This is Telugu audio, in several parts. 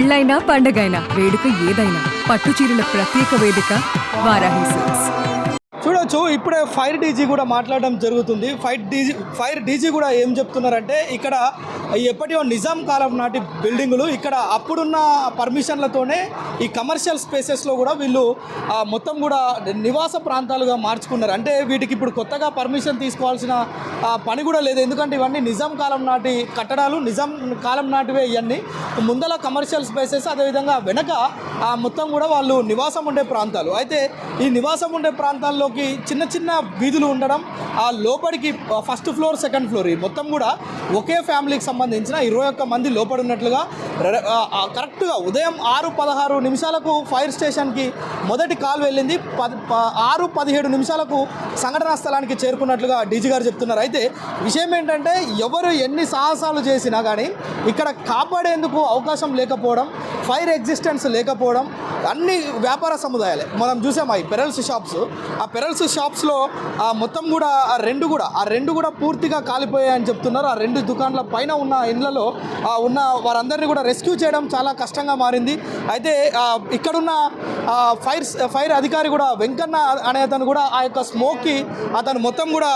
పెళ్ళైనా పండగైనా వేడుక ఏదైనా పట్టు చీరల ప్రత్యేక వేదిక వారాహి సిల్క్స్. చూడొచ్చు ఇప్పుడే ఫైర్ డీజీ కూడా మాట్లాడడం జరుగుతుంది. ఫైర్ డీజీ కూడా ఏం చెప్తున్నారంటే ఇక్కడ ఎప్పటివో నిజాం కాలం నాటి బిల్డింగులు, ఇక్కడ అప్పుడున్న పర్మిషన్లతోనే ఈ కమర్షియల్ స్పేసెస్లో కూడా వీళ్ళు మొత్తం కూడా నివాస ప్రాంతాలుగా మార్చుకున్నారు. అంటే వీటికి ఇప్పుడు కొత్తగా పర్మిషన్ తీసుకోవాల్సిన పని కూడా లేదు, ఎందుకంటే ఇవన్నీ నిజాం కాలం నాటి కట్టడాలు, నిజాం కాలం నాటివే. ఇవన్నీ ముందల కమర్షియల్ స్పేసెస్, అదేవిధంగా వెనక మొత్తం కూడా వాళ్ళు నివాసం ఉండే ప్రాంతాలు. అయితే ఈ నివాసం ఉండే ప్రాంతాల్లో చిన్న చిన్న వీధులు ఉండడం, ఆ లోపలికి ఫస్ట్ ఫ్లోర్ సెకండ్ ఫ్లోర్ మొత్తం కూడా ఒకే ఫ్యామిలీకి సంబంధించిన 21 మంది లోపడి ఉన్నట్లుగా కరెక్ట్గా ఉదయం 6:16 ఫైర్ స్టేషన్కి మొదటి కాల్ వెళ్ళింది. 6:17 నిమిషాలకు సంఘటనా స్థలానికి చేరుకున్నట్లుగా డీజీ గారు చెప్తున్నారు. అయితే విషయం ఏంటంటే ఎవరు ఎన్ని సాహసాలు చేసినా కానీ ఇక్కడ కాపాడేందుకు అవకాశం లేకపోవడం, ఫైర్ ఎగ్జిస్టెన్స్ లేకపోవడం, అన్ని వ్యాపార సముదాయాలే మనం చూసాం. ఈ పెరల్స్ షాప్స్, ఆ పెరల్స్ షాప్స్లో మొత్తం కూడా ఆ రెండు కూడా పూర్తిగా కాలిపోయాయని చెప్తున్నారు. ఆ 2 దుకాణాల పైన ఉన్న ఇండ్లలో ఉన్న వారందరినీ కూడా రెస్క్యూ చేయడం చాలా కష్టంగా మారింది. అయితే ఇక్కడున్న ఫైర్ అధికారి కూడా వెంకన్న అనే అతను కూడా ఆ యొక్క స్మోక్కి అతను మొత్తం కూడా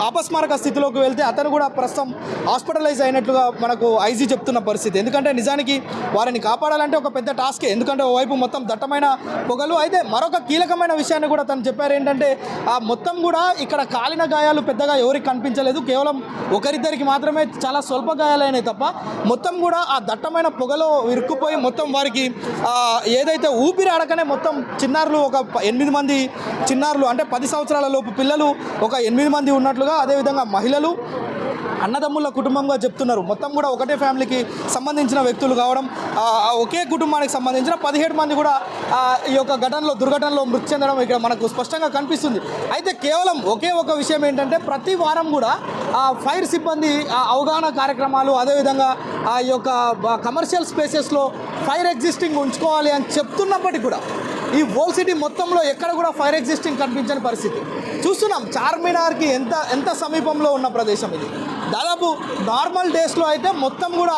అపస్మారక స్థితిలోకి వెళ్తే అతను కూడా ప్రస్తుతం హాస్పిటలైజ్ అయినట్లుగా మనకు ఐజీ చెప్తున్న పరిస్థితి. ఎందుకంటే నిజానికి వారిని కాపాడాలంటే ఒక పెద్ద టాస్కే, ఎందుకంటే ఓవైపు మొత్తం దట్టమైన పొగలు. అయితే మరొక కీలకమైన విషయాన్ని కూడా తను చెప్పారు ఏంటంటే మొత్తం కూడా ఇక్కడ కాలిన గాయాలు పెద్దగా ఎవరికి కనిపించలేదు, కేవలం ఒకరిద్దరికి మాత్రమే చాలా స్వల్ప గాయాలైనాయి తప్ప మొత్తం కూడా ఆ దట్టమైన పొగలో ఇరుక్కుపోయి మొత్తం వారికి ఏదైతే ఊపిరి ఆడకనే మొత్తం చిన్నారులు ఒక 8 మంది చిన్నారులు, అంటే 10 సంవత్సరాల లోపు పిల్లలు ఒక 8 మంది ఉన్నట్లుగా, అదేవిధంగా మహిళలు, అన్నదమ్ముల కుటుంబంగా చెప్తున్నారు. మొత్తం కూడా ఒకటే ఫ్యామిలీకి సంబంధించిన వ్యక్తులు కావడం, ఒకే కుటుంబానికి సంబంధించిన 17 మంది కూడా ఈ యొక్క దుర్ఘటనలో మృతి చెందడం ఇక్కడ మనకు స్పష్టంగా కనిపిస్తుంది. అయితే కేవలం ఒకే ఒక విషయం ఏంటంటే ప్రతి వారం కూడా ఫైర్ సిబ్బంది అవగాహన కార్యక్రమాలు, అదేవిధంగా ఈ యొక్క కమర్షియల్ స్పేసెస్లో ఫైర్ ఎగ్జిస్టింగ్ ఉంచుకోవాలి అని చెప్తున్నప్పటికీ కూడా ఈ ఓల్డ్ సిటీ మొత్తంలో ఎక్కడ కూడా ఫైర్ ఎగ్జిస్టింగ్ కనిపించని పరిస్థితి చూస్తున్నాం. చార్మినార్కి ఎంత సమీపంలో ఉన్న ప్రదేశం ఇది. దాదాపు నార్మల్ డేస్లో అయితే మొత్తం కూడా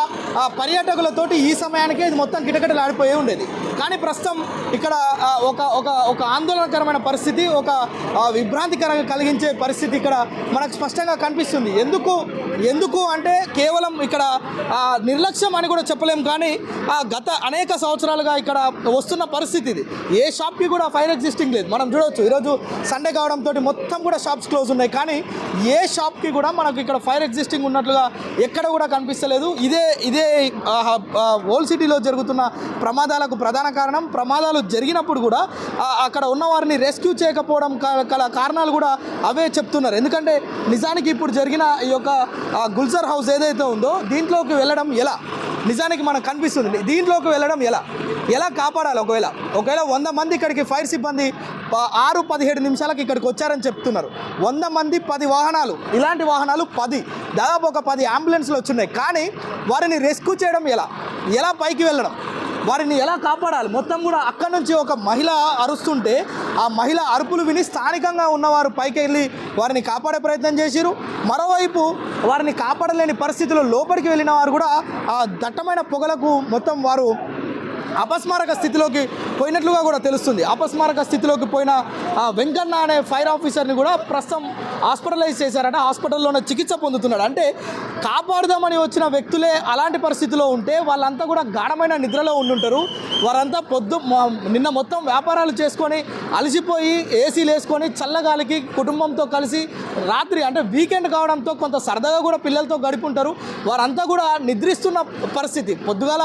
పర్యాటకులతోటి ఈ సమయానికే ఇది మొత్తం కిటకిటలాడిపోయి ఉండేది. కానీ ప్రస్తుతం ఇక్కడ ఒక ఆందోళనకరమైన పరిస్థితి, ఒక విభ్రాంతికరంగా కలిగించే పరిస్థితి ఇక్కడ మనకు స్పష్టంగా కనిపిస్తుంది. ఎందుకు అంటే కేవలం ఇక్కడ నిర్లక్ష్యం అని కూడా చెప్పలేం, కానీ గత అనేక సంవత్సరాలుగా ఇక్కడ వస్తున్న పరిస్థితి ఇది. ఏ షాప్కి కూడా ఫైర్ ఎగ్జిస్టింగ్ లేదు. మనం చూడవచ్చు ఈరోజు సండే కావడంతో మొత్తం కూడా షాప్స్ క్లోజ్ ఉన్నాయి, కానీ ఏ షాప్కి కూడా మనకు ఇక్కడ ఫైర్ ఎగ్జిస్టింగ్ ఉన్నట్లుగా ఎక్కడ కూడా కనిపిస్తలేదు. ఇదే ఓల్డ్ సిటీలో జరుగుతున్న ప్రమాదాలకు ప్రధాన కారణం. ప్రమాదాలు జరిగినప్పుడు కూడా అక్కడ ఉన్న వారిని రెస్క్యూ చేయకపోవడం కారణాలు కూడా అవే చెప్తున్నారు. ఎందుకంటే నిజానికి ఇప్పుడు జరిగిన ఈ యొక్క గుల్జర్ హౌస్ ఏదైతే ఉందో దీంట్లోకి వెళ్ళడం ఎలా నిజానికి మనకు కనిపిస్తుంది. దీంట్లోకి వెళ్ళడం ఎలా కాపాడాలి? ఒకవేళ 100 మంది ఇక్కడికి ఫైర్ సిబ్బంది 6:17 నిమిషాలకు ఇక్కడికి వచ్చారని చెప్తున్నారు. 100 మంది 10 వాహనాలు, ఇలాంటి వాహనాలు 10, దాదాపు ఒక 10 అంబులెన్స్లు వచ్చున్నాయి. కానీ వారిని రెస్క్యూ చేయడం ఎలా పైకి వెళ్ళడం, వారిని ఎలా కాపాడాలి? మొత్తం కూడా అక్కడి నుంచి ఒక మహిళ అరుస్తుంటే ఆ మహిళ అరుపులు విని స్థానికంగా ఉన్నవారు పైకి వెళ్ళి వారిని కాపాడే ప్రయత్నం చేసిరు. మరోవైపు వారిని కాపాడలేని పరిస్థితుల్లో లోపలికి వెళ్ళిన వారు కూడా ఆ దట్టమైన పొగలకు మొత్తం వారు అపస్మారక స్థితిలోకి పోయినట్లుగా కూడా తెలుస్తుంది. అపస్మారక స్థితిలోకి పోయిన వెంకన్న అనే ఫైర్ ఆఫీసర్ని కూడా ప్రస్తుతం హాస్పిటలైజ్ చేశారట. హాస్పిటల్లోనే చికిత్స పొందుతున్నాడు. అంటే కాపాడుదామని వచ్చిన వ్యక్తులే అలాంటి పరిస్థితిలో ఉంటే వాళ్ళంతా కూడా గాఢమైన నిద్రలో ఉండుంటారు. వారంతా నిన్న మొత్తం వ్యాపారాలు చేసుకొని అలసిపోయి ఏసీలు వేసుకొని చల్లగాలికి కుటుంబంతో కలిసి రాత్రి అంటే వీకెండ్ కావడంతో కొంత సరదాగా కూడా పిల్లలతో గడుపుంటారు. వారంతా కూడా నిద్రిస్తున్న పరిస్థితి. పొద్దుగాల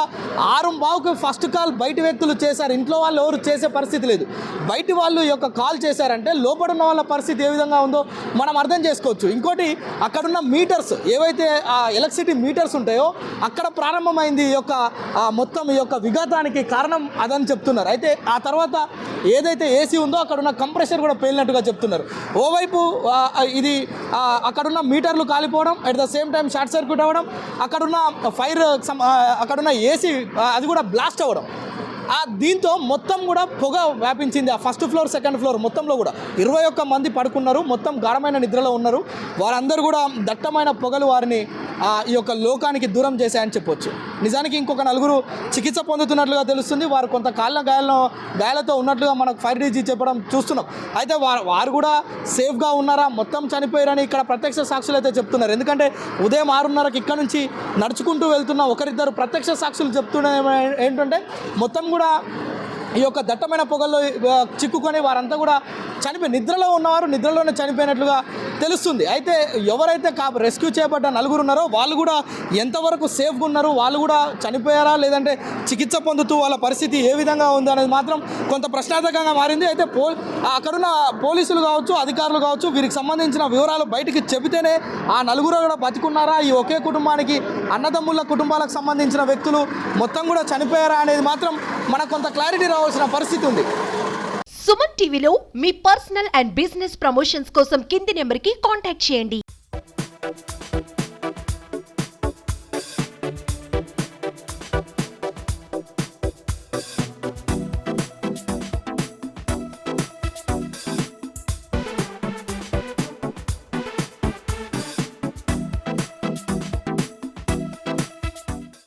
6:15కి ఫస్ట్ కాల్ బయట వ్యక్తులు చేశారు. ఇంట్లో వాళ్ళు ఎవరు చేసే పరిస్థితి లేదు. బయట వాళ్ళు యొక్క కాల్ చేశారంటే లోపల ఉన్న వాళ్ళ పరిస్థితి ఏ విధంగా ఉందో మనం అర్థం చేసుకోవచ్చు. ఇంకోటి అక్కడున్న మీటర్స్ ఏవైతే ఎలక్ట్రిసిటీ మీటర్స్ ఉంటాయో అక్కడ ప్రారంభమైంది మొత్తం ఈ యొక్క విఘాతానికి కారణం అదని చెప్తున్నారు. అయితే ఆ తర్వాత ఏదైతే ఏసీ ఉందో అక్కడున్న కంప్రెషర్ కూడా పేలినట్టుగా చెప్తున్నారు. ఓవైపు ఇది అక్కడున్న మీటర్లు కాలిపోవడం, at the same time short circuit అవ్వడం, అక్కడున్న ఏసీ అది కూడా బ్లాస్ట్ అవ్వడం. దీంతో మొత్తం కూడా పొగ వ్యాపించింది. ఆ ఫస్ట్ ఫ్లోర్ సెకండ్ ఫ్లోర్ మొత్తంలో కూడా 21 మంది పడుకున్నారు. మొత్తం గాఢమైన నిద్రలో ఉన్నారు. వారందరూ కూడా దట్టమైన పొగలు వారిని ఈ యొక్క లోకానికి దూరం చేశాయని చెప్పొచ్చు. నిజానికి ఇంకొక 4 చికిత్స పొందుతున్నట్లుగా తెలుస్తుంది. వారు కొంత గాయాలతో ఉన్నట్లుగా మనకు ఫైర్ డీజీ చెప్పడం చూస్తున్నాం. అయితే వారు కూడా సేఫ్గా ఉన్నారా, మొత్తం చనిపోయారని ఇక్కడ ప్రత్యక్ష సాక్షులు అయితే చెప్తున్నారు. ఎందుకంటే ఉదయం 6:30కి ఇక్కడ నుంచి నడుచుకుంటూ వెళ్తున్న ఒకరిద్దరు ప్రత్యక్ష సాక్షులు చెప్తున్న ఏంటంటే మొత్తం కూడా ఈ యొక్క దట్టమైన పొగల్లో చిక్కుకొని వారంతా కూడా నిద్రలో ఉన్నవారు నిద్రలోనే చనిపోయినట్లుగా తెలుస్తుంది. అయితే ఎవరైతే రెస్క్యూ చేయబడ్డ 4 ఉన్నారో వాళ్ళు కూడా ఎంతవరకు సేఫ్గా ఉన్నారు, వాళ్ళు కూడా చనిపోయారా లేదంటే చికిత్స పొందుతూ వాళ్ళ పరిస్థితి ఏ విధంగా ఉంది అనేది మాత్రం కొంత ప్రశ్నార్థకంగా మారింది. అయితే అక్కడున్న పోలీసులు కావచ్చు, అధికారులు కావచ్చు, వీరికి సంబంధించిన వివరాలు బయటికి చెబితేనే ఆ 4 కూడా బతికున్నారా, ఈ ఒకే కుటుంబానికి అన్నదమ్ముల కుటుంబాలకు సంబంధించిన వ్యక్తులు మొత్తం కూడా చనిపోయారా అనేది మాత్రం మనకు కొంత క్లారిటీ రావాల్సిన పరిస్థితి ఉంది. సుమన్ టీవీలో మీ పర్సనల్ అండ్ బిజినెస్ ప్రమోషన్స్ కోసం కింది నెంబర్కి కాంటాక్ట్ చేయండి.